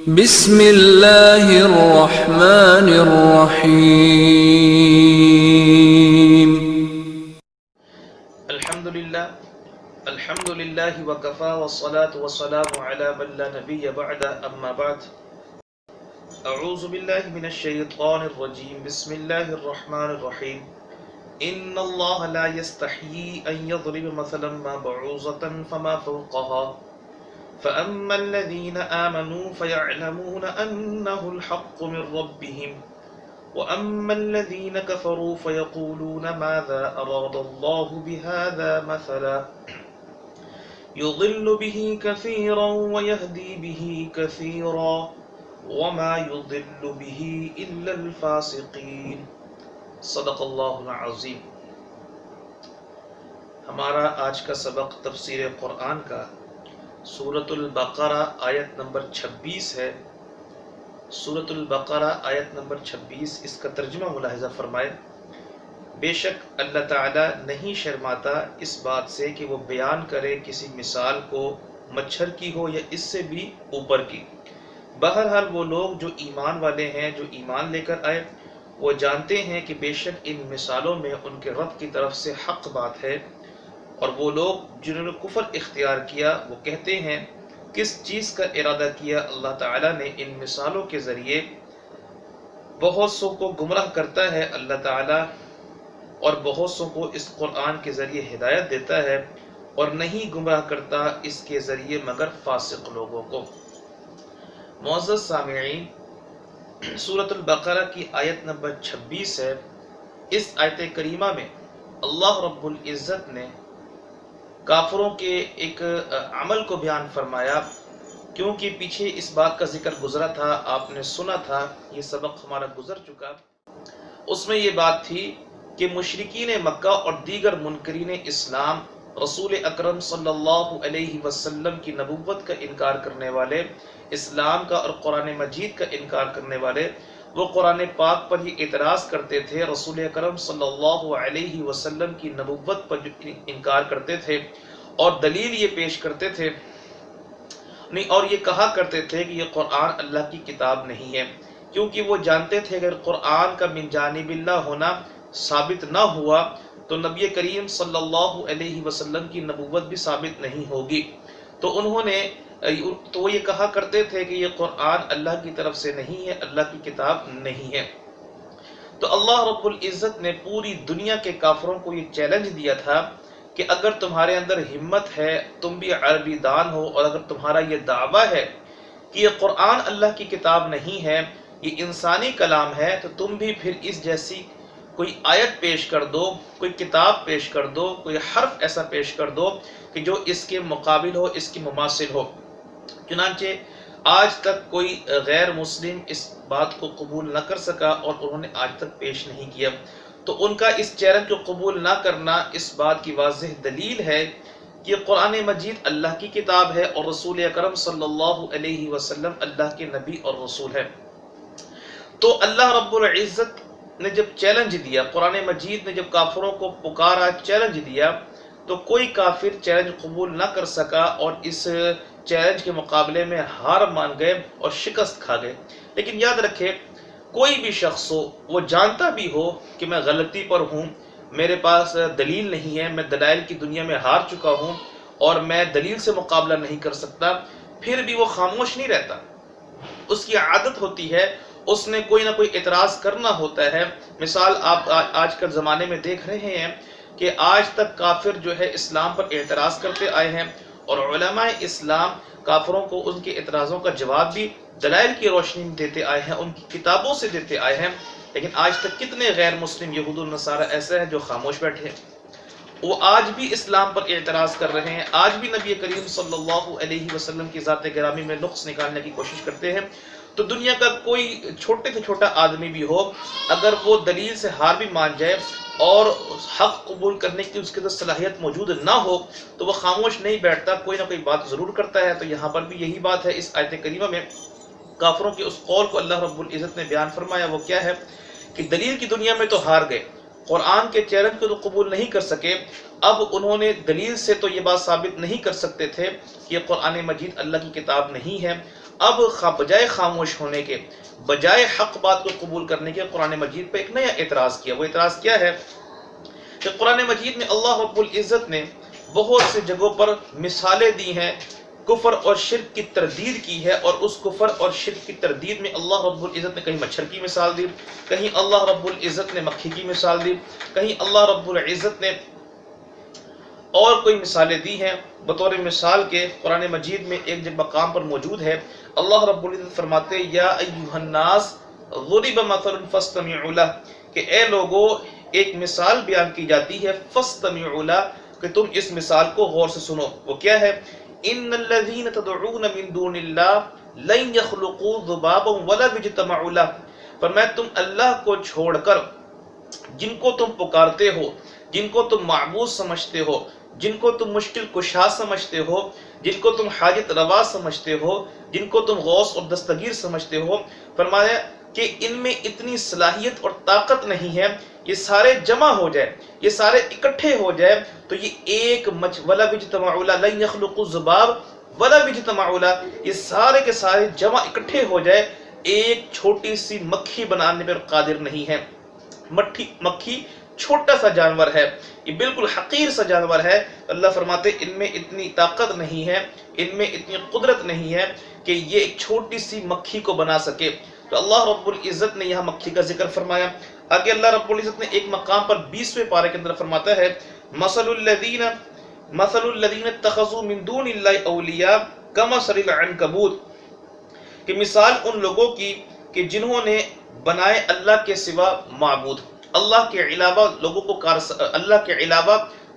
بسم اللہ الرحمن الرحیم الحمدللہ وکفا والصلاة والسلام علی من لا نبی بعد اما بعد اعوذ باللہ من الشیطان الرجیم بسم اللہ الرحمن الرحیم ان اللہ لا یستحیی ان یضرب مثلا ما بعوضة فما فوقها فأما الذين آمنوا فيعلمون أنه الحق من ربهم وأما الذين كفروا فيقولون ماذا أراد الله بهذا مثلا يضل به كثيرا ويهدي به كثيرا وما يضل به إلا الفاسقين صدق اللہ العظیم۔ ہمارا آج کا سبق تفسیر قرآن کا سورۃ البقرہ آیت نمبر 26 ہے۔ سورۃ البقرہ آیت نمبر 26، اس کا ترجمہ ملاحظہ فرمائے۔ بے شک اللہ تعالی نہیں شرماتا اس بات سے کہ وہ بیان کرے کسی مثال کو مچھر کی ہو یا اس سے بھی اوپر کی۔ بہرحال وہ لوگ جو ایمان والے ہیں، جو ایمان لے کر آئے، وہ جانتے ہیں کہ بے شک ان مثالوں میں ان کے رب کی طرف سے حق بات ہے، اور وہ لوگ جنہوں نے کفر اختیار کیا وہ کہتے ہیں کس چیز کا ارادہ کیا اللہ تعالیٰ نے ان مثالوں کے ذریعے۔ بہت سو کو گمراہ کرتا ہے اللہ تعالیٰ، اور بہت سو کو اس قرآن کے ذریعے ہدایت دیتا ہے، اور نہیں گمراہ کرتا اس کے ذریعے مگر فاسق لوگوں کو۔ معزز سامعین، سورۃ البقرہ کی آیت نمبر 26 ہے۔ اس آیت کریمہ میں اللہ رب العزت نے کافروں کے ایک عمل کو بیان فرمایا، کیونکہ پیچھے اس بات کا ذکر گزرا تھا، آپ نے سنا تھا، یہ سبق ہمارا گزر چکا۔ اس میں یہ بات تھی کہ مشرکین مکہ اور دیگر منکرین اسلام رسول اکرم صلی اللہ علیہ وسلم کی نبوت کا انکار کرنے والے، اسلام کا اور قرآن مجید کا انکار کرنے والے، وہ قرآن پاک پر ہی اعتراض کرتے تھے، رسول اکرم صلی اللہ علیہ وسلم کی نبوت پر انکار کرتے تھے، اور دلیل یہ پیش کرتے تھے اور یہ کہا کرتے تھے کہ یہ قرآن اللہ کی کتاب نہیں ہے، کیونکہ وہ جانتے تھے اگر قرآن کا من جانب اللہ ہونا ثابت نہ ہوا تو نبی کریم صلی اللہ علیہ وسلم کی نبوت بھی ثابت نہیں ہوگی۔ تو وہ یہ کہا کرتے تھے کہ یہ قرآن اللہ کی طرف سے نہیں ہے، اللہ کی کتاب نہیں ہے۔ تو اللہ رب العزت نے پوری دنیا کے کافروں کو یہ چیلنج دیا تھا کہ اگر تمہارے اندر ہمت ہے، تم بھی عربی دان ہو، اور اگر تمہارا یہ دعویٰ ہے کہ یہ قرآن اللہ کی کتاب نہیں ہے، یہ انسانی کلام ہے، تو تم بھی پھر اس جیسی کوئی آیت پیش کر دو، کوئی کتاب پیش کر دو، کوئی حرف ایسا پیش کر دو کہ جو اس کے مقابل ہو، اس کی مماثل ہو۔ چنانچہ آج تک کوئی غیر مسلم اس بات کو قبول نہ کر سکا، اور انہوں نے آج تک پیش نہیں کیا۔ تو ان کا اس چیلنج کو قبول نہ کرنا اس بات کی واضح دلیل ہے کہ قرآن مجید اللہ کی کتاب ہے، اور رسول اکرم صلی اللہ علیہ وسلم اللہ کے نبی اور رسول ہے۔ تو اللہ رب العزت نے جب چیلنج دیا، قرآن مجید نے جب کافروں کو پکارا، چیلنج دیا، تو کوئی کافر چیلنج قبول نہ کر سکا، اور اس چیلنج کے مقابلے میں ہار مان گئے اور شکست کھا گئے۔ لیکن یاد رکھے، کوئی بھی شخص ہو، وہ جانتا بھی ہو کہ میں غلطی پر ہوں، میرے پاس دلیل نہیں ہے، میں دلائل کی دنیا میں ہار چکا ہوں اور میں دلیل سے مقابلہ نہیں کر سکتا، پھر بھی وہ خاموش نہیں رہتا۔ اس کی عادت ہوتی ہے، اس نے کوئی نہ کوئی اعتراض کرنا ہوتا ہے۔ مثال آپ آج کل زمانے میں دیکھ رہے ہیں کہ آج تک کافر جو ہے اسلام پر اعتراض کرتے آئے ہیں، اور علماء اسلام کافروں کو ان کے اعتراضوں کا جواب بھی دلائل کی روشنی میں دیتے آئے ہیں، ان کی کتابوں سے دیتے آئے ہیں۔ لیکن آج تک کتنے غیر مسلم یہود و نصارہ ایسے ہیں جو خاموش بیٹھے ہیں، وہ آج بھی اسلام پر اعتراض کر رہے ہیں، آج بھی نبی کریم صلی اللہ علیہ وسلم کی ذات گرامی میں نقص نکالنے کی کوشش کرتے ہیں۔ تو دنیا کا کوئی چھوٹے سے چھوٹا آدمی بھی ہو، اگر وہ دلیل سے ہار بھی مان جائے اور حق قبول کرنے کی اس کے اندر صلاحیت موجود نہ ہو، تو وہ خاموش نہیں بیٹھتا، کوئی نہ کوئی بات ضرور کرتا ہے۔ تو یہاں پر بھی یہی بات ہے۔ اس آیت کریمہ میں کافروں کے اس قول کو اللہ رب العزت نے بیان فرمایا، وہ کیا ہے کہ دلیل کی دنیا میں تو ہار گئے، قرآن کے چیلنج کو تو قبول نہیں کر سکے، اب انہوں نے دلیل سے تو یہ بات ثابت نہیں کر سکتے تھے کہ یہ قرآن مجید اللہ کی کتاب نہیں ہے۔ اب بجائے خاموش ہونے کے، بجائے حق بات کو قبول کرنے کے، قرآن مجید پہ ایک نیا اعتراض کیا۔ وہ اعتراض کیا ہے کہ قرآن مجید میں اللہ رب العزت نے بہت سی جگہوں پر مثالیں دی ہیں، کفر اور شرک کی تردید کی ہے، اور اس کفر اور شرک کی تردید میں اللہ رب العزت نے کہیں مچھر کی مثال دی، کہیں اللہ رب العزت نے مکھی کی مثال دی، کہیں اللہ رب العزت نے اور کوئی مثالیں دی ہیں۔ بطور مثال کے قرآن مجید میں ایک جگہ مقام پر موجود ہے، اللہ رب العزت فرماتے یا ایھا الناس ضرب مثل فاستمعوا لہ، کہ اے لوگو ایک مثال بیان کی جاتی ہے، فاستمعوا لہ، کہ تم اس مثال کو غور سے سنو۔ وہ کیا ہے؟ ان الذین تدعون من دون اللہ لن یخلقوا ذبابا ولو اجتمعوا لہ، فرمایا تم اللہ کو چھوڑ کر جن کو تم پکارتے ہو، جن کو تم معبود سمجھتے ہو، جن کو تم مشکل کشا سمجھتے ہو، جن کو تم حاجت روا سمجھتے ہو، جن کو تم غوث اور دستگیر سمجھتے ہو، فرمایا کہ ان میں اتنی صلاحیت اور طاقت نہیں ہے، یہ سارے جمع ہو جائے، یہ سارے اکٹھے ہو جائے تو یہ ایک وَلَا بِجْتَمَعُوا لَا لَن يَخْلُقُوا الذُّبَابَ وَلَا بِجْتَمَعُوا لَا، یہ سارے کے سارے جمع اکٹھے ہو جائے ایک چھوٹی سی مکھی بنانے پر قادر نہیں ہے۔ مکھی چھوٹا سا جانور ہے، یہ بالکل حقیر سا جانور ہے، اللہ فرماتے ان میں اتنی طاقت نہیں ہے، ان میں اتنی قدرت نہیں ہے کہ یہ ایک چھوٹی سی مکھی کو بنا سکے۔ تو اللہ رب العزت نے یہاں مکھی کا ذکر فرمایا۔ آگے اللہ رب العزت نے ایک مقام پر 20ویں پارے کے اندر فرماتا ہے مثل الذین اتخذوا من دون اللہ اولیاء کمثل العنکبوت، کہ مثال ان لوگوں کی کہ جنہوں نے بنائے اللہ کے سوا معبود، اللہ کے علاوہ لوگوں کو اللہ کے علاوہ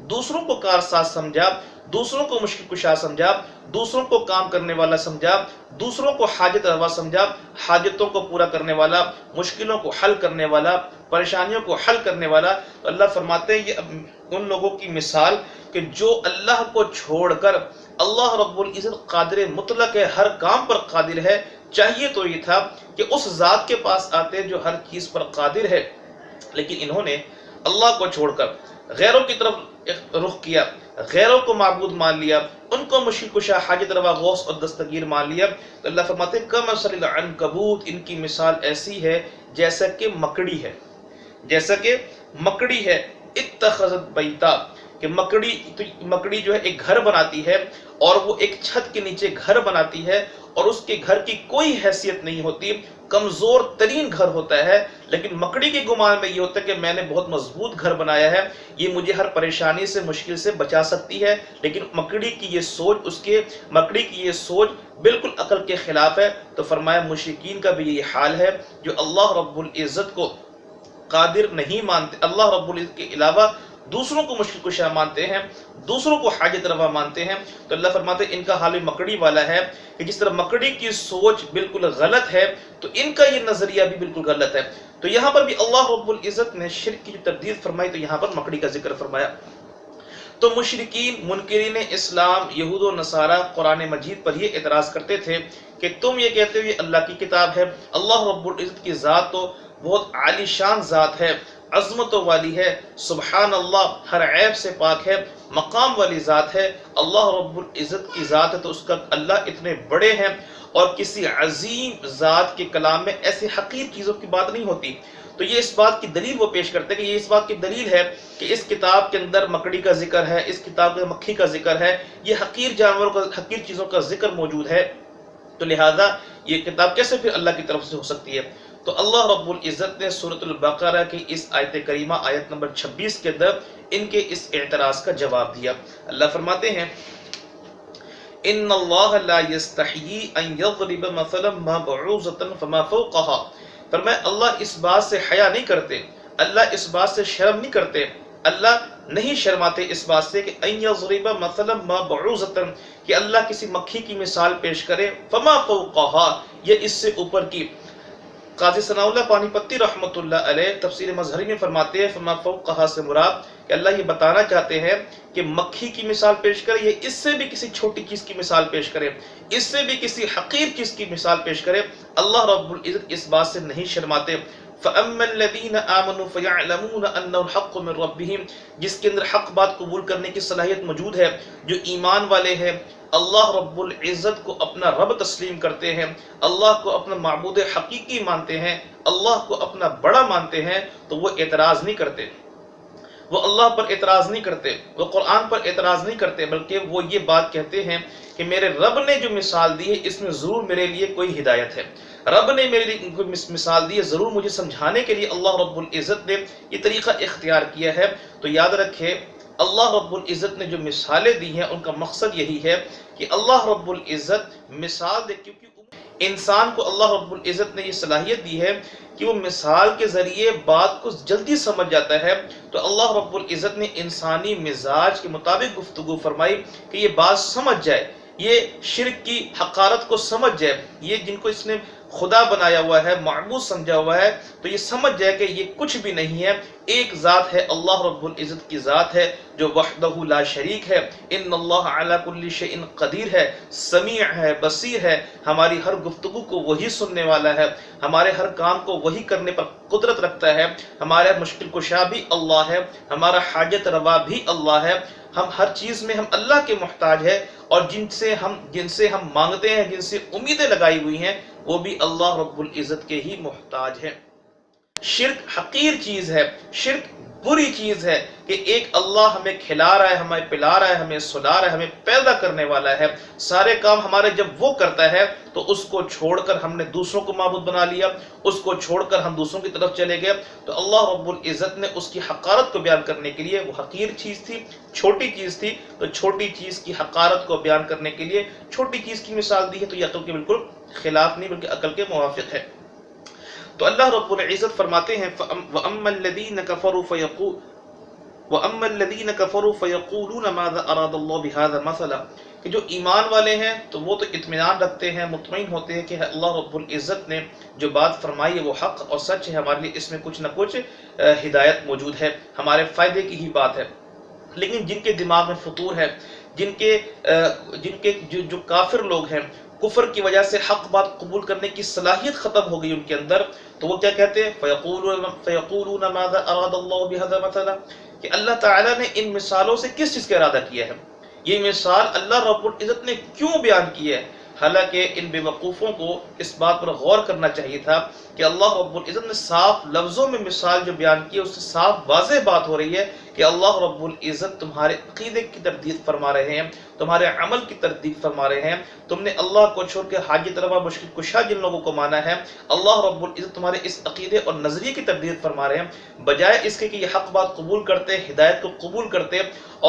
دوسروں کو کارساز سمجھا، دوسروں کو مشکل کشا سمجھا، دوسروں کو کام کرنے والا سمجھا، دوسروں کو حاجت روا سمجھا، حاجتوں کو پورا کرنے والا، مشکلوں کو حل کرنے والا، پریشانیوں کو حل کرنے والا۔ تو اللہ فرماتے ہیں یہ ان لوگوں کی مثال کہ جو اللہ کو چھوڑ کر، اللہ رب العزت قادر مطلق ہے، ہر کام پر قادر ہے، چاہیے تو یہ تھا کہ اس ذات کے پاس آتے جو ہر چیز پر قادر ہے، لیکن انہوں نے اللہ کو چھوڑ کر غیروں کی طرف رخ کیا، غیروں کو معبود مان لیا، ان کو مشکل کشا، حاجت روا، غوث اور دستگیر مان لیا۔ تو اللہ فرماتے ہیں کمثل العنکبوت، ان کی مثال ایسی ہے جیسا کہ مکڑی ہے، جیسا کہ مکڑی ہے، اتخذت بیتا، کہ مکڑی جو ہے ایک گھر بناتی ہے، اور وہ ایک چھت کے نیچے گھر بناتی ہے، اور اس کے گھر کی کوئی حیثیت نہیں ہوتی، کمزور ترین گھر ہوتا ہے، لیکن مکڑی کے گمان میں یہ ہوتا ہے کہ میں نے بہت مضبوط گھر بنایا ہے، یہ مجھے ہر پریشانی سے، مشکل سے بچا سکتی ہے، لیکن مکڑی کی یہ سوچ بالکل عقل کے خلاف ہے۔ تو فرمایا مشرکین کا بھی یہ حال ہے جو اللہ رب العزت کو قادر نہیں مانتے، اللہ رب العزت کے علاوہ دوسروں کو مشکل کشا مانتے ہیں، دوسروں کو حاجت روا مانتے ہیں۔ تو اللہ فرماتے ہیں ان کا حال مکڑی والا ہے، کہ جس طرح مکڑی کی سوچ بالکل غلط ہے تو ان کا یہ نظریہ بھی بالکل غلط ہے۔ تو یہاں پر بھی اللہ رب العزت نے شرک کی جو تردید فرمائی تو یہاں پر مکڑی کا ذکر فرمایا۔ تو مشرکین، منکرین اسلام، یہود و نصارہ قرآن مجید پر یہ اعتراض کرتے تھے کہ تم یہ کہتے ہو یہ اللہ کی کتاب ہے، اللہ رب العزت کی ذات تو بہت عالی شان ذات ہے، عظمتوں والی ہے، سبحان اللہ، ہر عیب سے پاک ہے، مقام والی ذات ہے، اللہ رب العزت کی ذات ہے، تو اس کا اللہ اتنے بڑے ہیں، اور کسی عظیم ذات کے کلام میں ایسی حقیر چیزوں کی بات نہیں ہوتی۔ تو یہ اس بات کی دلیل وہ پیش کرتے ہیں کہ یہ اس بات کی دلیل ہے کہ اس کتاب کے اندر مکڑی کا ذکر ہے، اس کتاب کے مکھی کا ذکر ہے، یہ حقیر جانوروں کا، حقیر چیزوں کا ذکر موجود ہے، تو لہذا یہ کتاب کیسے پھر اللہ کی طرف سے ہو سکتی ہے؟ تو اللہ رب العزت نے سورۃ البقرہ کی اس آیت کریمہ آیت نمبر 26 کے اندر ان کے اس اعتراض کا جواب دیا۔ اللہ فرماتے ہیں ان اللہ لا یستحیی ان یضرب مثلا ما بعوضۃ فما فوقها، فرمایا اللہ اس بات سے حیا نہیں کرتے، اللہ اس بات سے شرم نہیں کرتے، اللہ نہیں شرماتے اس بات سے کہ ان یضرب مثلا ما بعوضۃ، کہ اللہ کسی مکھی کی مثال پیش کرے، فما فوقها، یہ اس سے اوپر کی۔ قاضی ثناء اللہ پانی پتی رحمۃ اللہ علیہ تفسیر مظہری میں فرماتے ہیں فما فوقها سے مراد کہ اللہ یہ بتانا چاہتے ہیں کہ مکھی کی مثال پیش کرے، یہ اس سے بھی کسی چھوٹی چیز کی مثال پیش کرے، اس سے بھی کسی حقیر چیز کی مثال پیش کرے، اللہ رب العزت اس بات سے نہیں شرماتے۔ فَأَمَّا الَّذِينَ آمَنُوا فَيَعْلَمُونَ أَنَّهُ الْحَقُّ مِنْ رَبِّهِمْ، جس کے اندر حق بات قبول کرنے کی صلاحیت موجود ہے، جو ایمان والے ہیں، اللہ رب العزت کو اپنا رب تسلیم کرتے ہیں، اللہ کو اپنا معبود حقیقی مانتے ہیں، اللہ کو اپنا بڑا مانتے ہیں، تو وہ اعتراض نہیں کرتے، وہ اللہ پر اعتراض نہیں کرتے، وہ قرآن پر اعتراض نہیں کرتے، بلکہ وہ یہ بات کہتے ہیں کہ میرے رب نے جو مثال دی ہے اس میں ضرور میرے لیے کوئی ہدایت ہے، رب نے میرے لیے کوئی مثال دی ہے، ضرور مجھے سمجھانے کے لیے اللہ رب العزت نے یہ طریقہ اختیار کیا ہے۔ تو یاد رکھے اللہ رب العزت نے جو مثالیں دی ہیں ان کا مقصد یہی ہے کہ اللہ رب العزت مثال دے، کیونکہ انسان کو اللہ رب العزت نے یہ صلاحیت دی ہے کہ وہ مثال کے ذریعے بات کو جلدی سمجھ جاتا ہے، تو اللہ رب العزت نے انسانی مزاج کے مطابق گفتگو فرمائی کہ یہ بات سمجھ جائے، یہ شرک کی حقارت کو سمجھ جائے، یہ جن کو اس نے خدا بنایا ہوا ہے، معبود سمجھا ہوا ہے، تو یہ سمجھ جائے کہ یہ کچھ بھی نہیں ہے، ایک ذات ہے، اللہ رب العزت کی ذات ہے جو وحدہ لا شریک ہے، ان اللہ علی کل شیء قدیر ہے، سمیع ہے، بصیر ہے، ہماری ہر گفتگو کو وہی سننے والا ہے، ہمارے ہر کام کو وہی کرنے پر قدرت رکھتا ہے، ہمارا مشکل کشا بھی اللہ ہے، ہمارا حاجت روا بھی اللہ ہے، ہم ہر چیز میں ہم اللہ کے محتاج ہے، اور جن سے ہم مانگتے ہیں، جن سے امیدیں لگائی ہوئی ہیں، وہ بھی اللہ رب العزت کے ہی محتاج ہے۔ شرک حقیر چیز ہے، شرک بری چیز ہے کہ ایک اللہ ہمیں کھلا رہا ہے، ہمیں پلا رہا ہے، ہمیں سلا رہا ہے، ہمیں پیدا کرنے والا ہے، سارے کام ہمارے جب وہ کرتا ہے تو اس کو چھوڑ کر ہم نے دوسروں کو معبود بنا لیا، اس کو چھوڑ کر ہم دوسروں کی طرف چلے گئے، تو اللہ رب العزت نے اس کی حقارت کو بیان کرنے کے لیے، وہ حقیر چیز تھی، چھوٹی چیز تھی، تو چھوٹی چیز کی حقارت کو بیان کرنے کے لیے چھوٹی چیز کی مثال دی ہے، تو یہ عقل کے بالکل خلاف نہیں بلکہ عقل کے موافق ہے۔ تو اللہ رب العزت فرماتے ہیں وَأَمَّا الَّذِينَ كَفَرُوا فَيَقُولُونَ مَاذَا أَرَادَ اللَّهُ بِهَذَا مَثَلًا، کہ جو ایمان والے ہیں تو وہ تو اطمینان رکھتے ہیں، مطمئن ہوتے ہیں کہ اللہ رب العزت نے جو بات فرمائی ہے وہ حق اور سچ ہے، ہمارے لیے اس میں کچھ نہ کچھ ہدایت موجود ہے، ہمارے فائدے کی ہی بات ہے۔ لیکن جن کے دماغ میں فطور ہے، جن کے جو کافر لوگ ہیں، کفر کی وجہ سے حق بات قبول کرنے کی صلاحیت ختم ہو گئی ان کے اندر، تو وہ کیا کہتے ہیں فَيَقُولُونَ مَاذَا أَرَادَ اللَّهُ بِهَذَا مَثَلًا، کہ اللہ تعالیٰ نے ان مثالوں سے کس چیز کا ارادہ کیا ہے، یہ مثال اللہ رب العزت نے کیوں بیان کی ہے؟ حالانکہ ان بے وقوفوں کو اس بات پر غور کرنا چاہیے تھا کہ اللہ رب العزت نے صاف لفظوں میں مثال جو بیان کی ہے اس سے صاف واضح بات ہو رہی ہے کہ اللہ رب العزت تمہارے عقیدے کی تردید فرما رہے ہیں، تمہارے عمل کی تردید فرما رہے ہیں، تم نے اللہ کو چھوڑ کے حاجت روا مشکل کشا جن لوگوں کو مانا ہے، اللہ رب العزت تمہارے اس عقیدے اور نظریے کی تردید فرما رہے ہیں، بجائے اس کے کہ یہ حق بات قبول کرتے، ہدایت کو قبول کرتے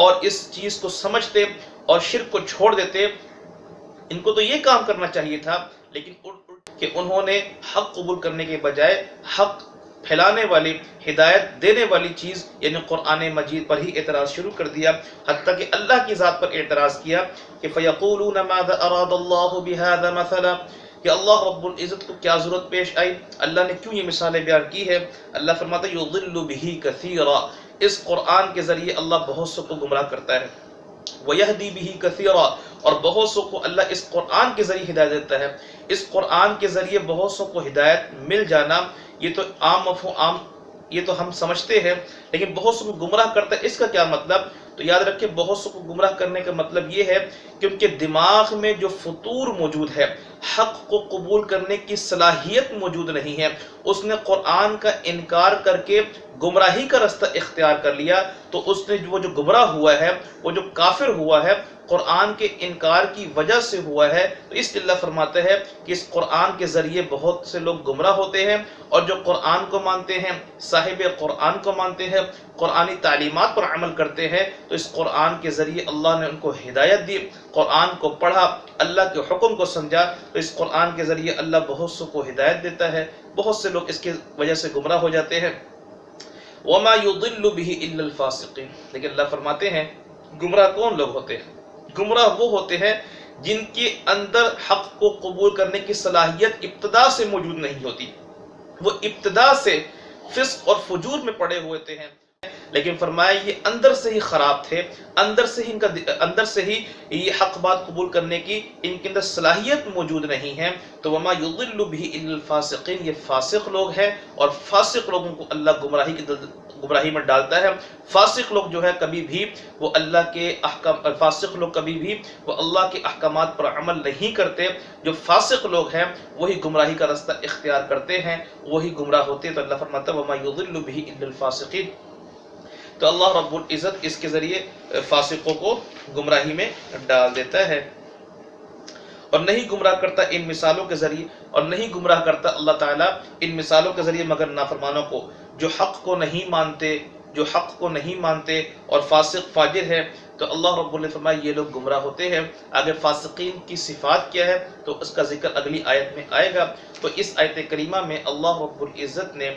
اور اس چیز کو سمجھتے اور شرک کو چھوڑ دیتے۔ ان کو تو یہ کام کرنا چاہیے تھا، لیکن کہ انہوں نے حق قبول کرنے کے بجائے حق پھیلانے والی، ہدایت دینے والی چیز یعنی قرآن مجید پر ہی اعتراض شروع کر دیا، حتیٰ کہ اللہ کی ذات پر اعتراض کیا کہ فَيَقُولُونَ مَاذَا أَرَادَ اللَّهُ بِهَذَا مَثَلًا، کہ اللہ رب العزت کو کیا ضرورت پیش آئی، اللہ نے کیوں یہ مثالیں بیان کی ہے؟ اللہ فرماتا ہے يُضِلُّ بِهِ كَثِيرًا، اس قرآن کے ذریعے اللہ بہت سو کو گمراہ کرتا ہے، وَيَهْدِي بِهِ كَثِيرًا، اور بہت سو کو اللہ اس قرآن کے ذریعے ہدایت دیتا ہے۔ اس قرآن کے ذریعے بہت سو کو ہدایت مل جانا یہ تو عام یہ تو ہم سمجھتے ہیں، لیکن بہت سو کو گمراہ کرتا ہے، اس کا کیا مطلب؟ تو یاد رکھیں بہت سو کو گمراہ کرنے کا مطلب یہ ہے کہ ان کے دماغ میں جو فطور موجود ہے، حق کو قبول کرنے کی صلاحیت موجود نہیں ہے، اس نے قرآن کا انکار کر کے گمراہی کا رستہ اختیار کر لیا، تو اس نے وہ جو گمراہ ہوا ہے، وہ جو کافر ہوا ہے، قرآن کے انکار کی وجہ سے ہوا ہے۔ تو اس لیے اللہ فرماتا ہے کہ اس قرآن کے ذریعے بہت سے لوگ گمراہ ہوتے ہیں، اور جو قرآن کو مانتے ہیں، صاحب قرآن کو مانتے ہیں، قرآنی تعلیمات پر عمل کرتے ہیں، تو اس قرآن کے ذریعے اللہ نے ان کو ہدایت دی، قرآن کو پڑھا، اللہ کے حکم کو سمجھا، تو اس قرآن کے ذریعے اللہ بہت سو کو ہدایت دیتا ہے، بہت سے لوگ اس کی وجہ سے گمراہ ہو جاتے ہیں۔ وَمَا يُضِلُّ بِهِ إِلَّا الْفَاسِقِينَ، لیکن اللہ فرماتے ہیں گمراہ کون لوگ ہوتے ہیں؟ گمراہ وہ ہوتے ہیں جن کے اندر حق کو قبول کرنے کی صلاحیت ابتدا سے موجود نہیں ہوتی، وہ ابتدا سے فسق اور فجور میں پڑے ہوئے ہیں، لیکن فرمایا یہ اندر سے ہی خراب تھے، اندر سے ہی یہ حق بات قبول کرنے کی ان کے اندر صلاحیت موجود نہیں ہے۔ تو وما یضل به الا الفاسقین، یہ فاسق لوگ ہیں، اور فاسق لوگوں کو اللہ گمراہی میں ڈالتا ہے۔ فاسق لوگ جو ہے کبھی بھی وہ اللہ کے احکامات پر عمل نہیں کرتے۔ جو فاسق لوگ ہیں وہی گمراہی کا راستہ اختیار کرتے ہیں، وہی گمراہ ہوتے ہیں۔ تو اللہ فرماتا ہے وما یضل به الا الفاسقین۔ تو اللہ رب العزت اس کے ذریعے فاسقوں کو گمراہی میں ڈال دیتا ہے، اور نہیں گمراہ کرتا ان مثالوں کے ذریعے، اور نہیں گمراہ کرتا اللہ تعالیٰ ان مثالوں کے ذریعے مگر نافرمانوں کو، جو حق کو نہیں مانتے اور فاسق فاجر ہے۔ تو اللہ رب العزت نے فرمایا یہ لوگ گمراہ ہوتے ہیں۔ اگر فاسقین کی صفات کیا ہے تو اس کا ذکر اگلی آیت میں آئے گا۔ تو اس آیت کریمہ میں اللہ رب العزت نے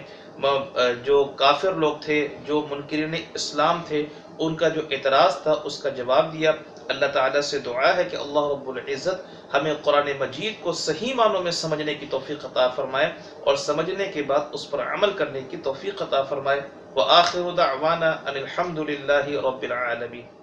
جو کافر لوگ تھے، جو منکرین اسلام تھے، ان کا جو اعتراض تھا اس کا جواب دیا۔ اللہ تعالیٰ سے دعا ہے کہ اللہ رب العزت ہمیں قرآن مجید کو صحیح معنوں میں سمجھنے کی توفیق عطا فرمائے، اور سمجھنے کے بعد اس پر عمل کرنے کی توفیق عطا فرمائے۔ وآخر دعوانا ان الحمد للہ رب العالمین۔